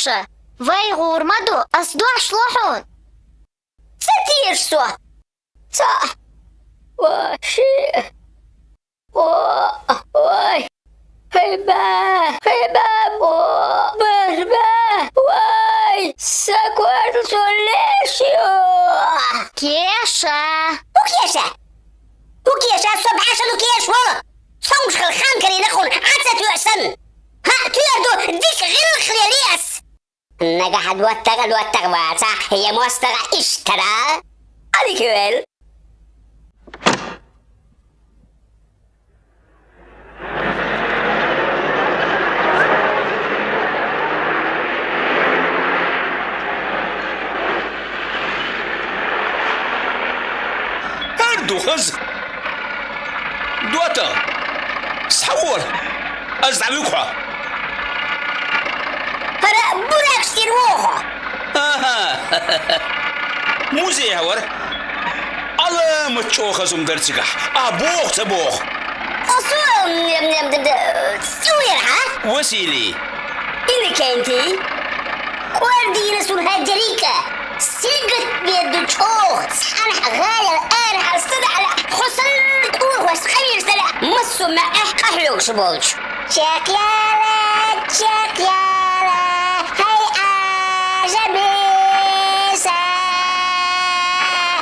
Tieša, vai urmadu, es došu lohun. Satiešu. Tā. Vai šī. Vai. Heba, vai. Saquardo soleixo. Tieša. O Keesha, صبعاشا لو كيش والله صنش الخان كري نخون عتا تؤسن ها تيردو ديك غير الخليليس نجح الوتر واسع هي موسترة اشترى عليك ويل أردو خز دوتا سحور أزعلوكها هلا بولاك ستيروها موزي هور على متشوخة سمدرتك أبوخ تبوخ سوير ها وسيلي إلي كنتي كواردينا سون هاجريكا سيقت بيدو تشوخ صحنح غاية أنا أستدعى خصل تقول وش خير استدعى مصو ما أحلوك شبولش شاكيالا هاي عجبيسا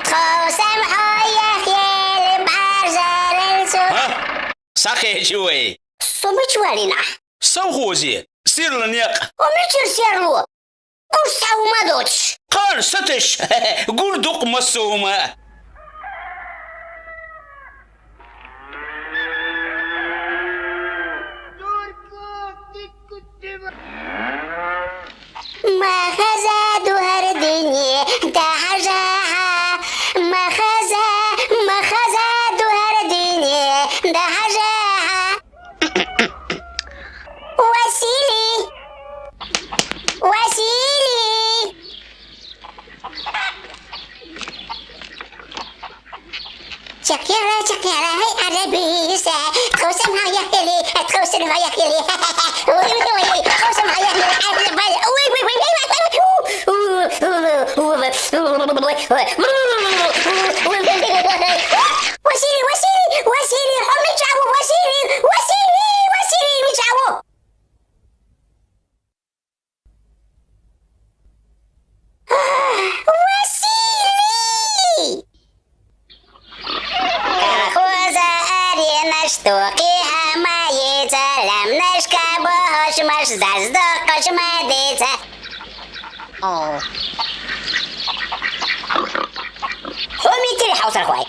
خوسم حويا خيال بعجل ها صحيح شوي صمت والينا سوخوزي سير لنيق وميتر سيرلو كرسا وما دوتش قال ستش قول دوق مصومة ما خزا دوهر الدنيا دهجاها ما خزا دوهر الدنيا دهجاها وسيلي شكرا هاي عربيسة خوسم هاي يحكيلي خوسم هاي يحكيلي خوسم هاي يحكيلي وسيلي حمي جاوب وسيلي مجاوب وسيلي نشتوقيها ما يتلم نشكبوش مش زازدقش ما ديتا حمي تري حوصر خواي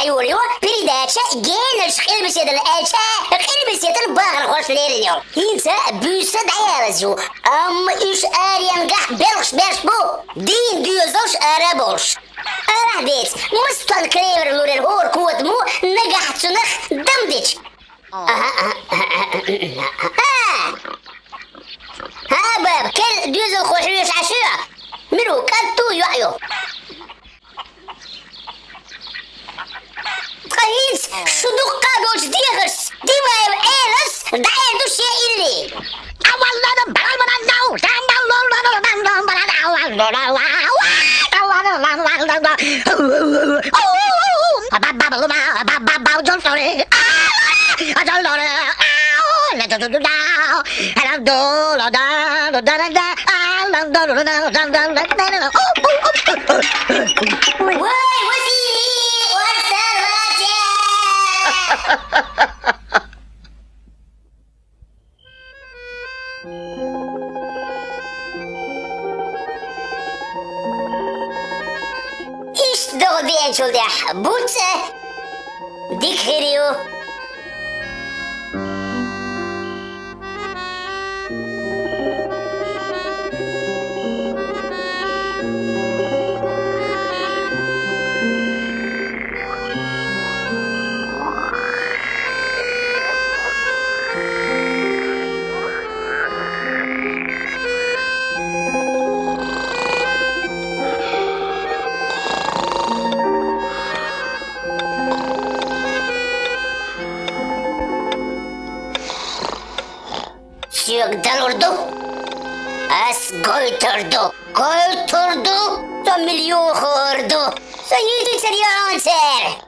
غيوريو بريداتشا جينش خير بسيدن اتشا خير بسيدن باغر خوش ليريو هينسا بوسا دعيارزو ايش اريان قح بلغش بو دين ديوزوش ارابوش أراديت مستن كريمر لوري الهور كود مو نجح تنخ دمدج ها باب كل ديوزو خوحيش عشية مرو كتو يعيو قهينس شدوق قادوش ديغرس ديما يبعينس دعين دوشي إلي إيش دو بين شو ده بوتة ديك خيريو يقدر أردو As götürdü. Götürdü. Så miljon hördu. Så gick seriöser.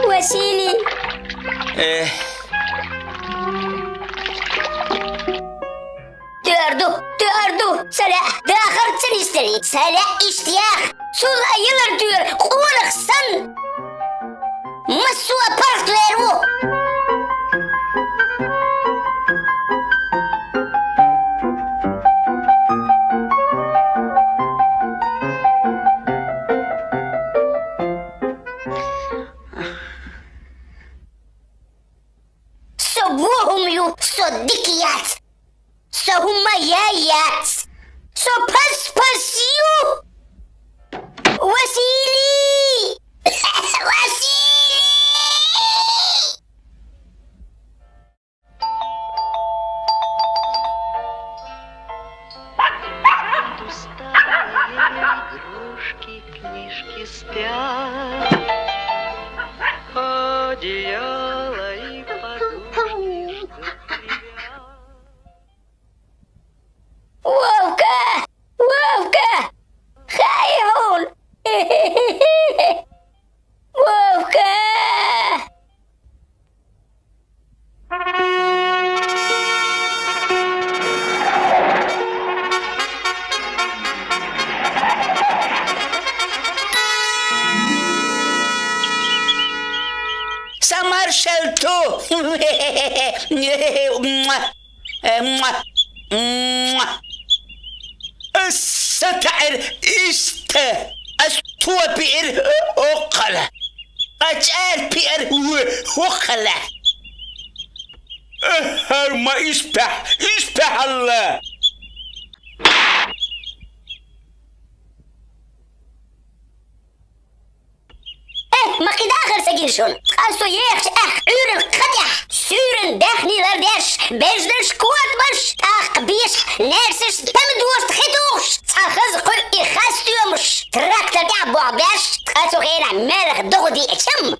Василий. Dördü. Sana dağırtsın isteri. Sana iştiyak. Sulayılır diyor. Kulaksan. Masuğa parkları. Sobuhumyu sodikiyat. Sohumayayat. Sopaspasyu. Vasili. Vasili. Игрушки, книжки спят, одеяло и подушки ждут тебя. Вовка! Хайон! Вовка! سمرشلتو الستعر است استو بئر اقلة اجال بئر وقلة هر ما اسبح الله ما كده آخر سجل شون خاصو يخش أورن قدح سورن دخني لردش بجدش كوات مش تاق بيش نرسش تمدوش تخيطوش تاخذ قل إخاستيومش تراكتر دع بوعباش خاصو غير مالغ دغدي اتشم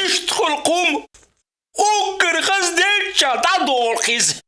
اشتخل قوم وكر غزدين شاطع دور خيز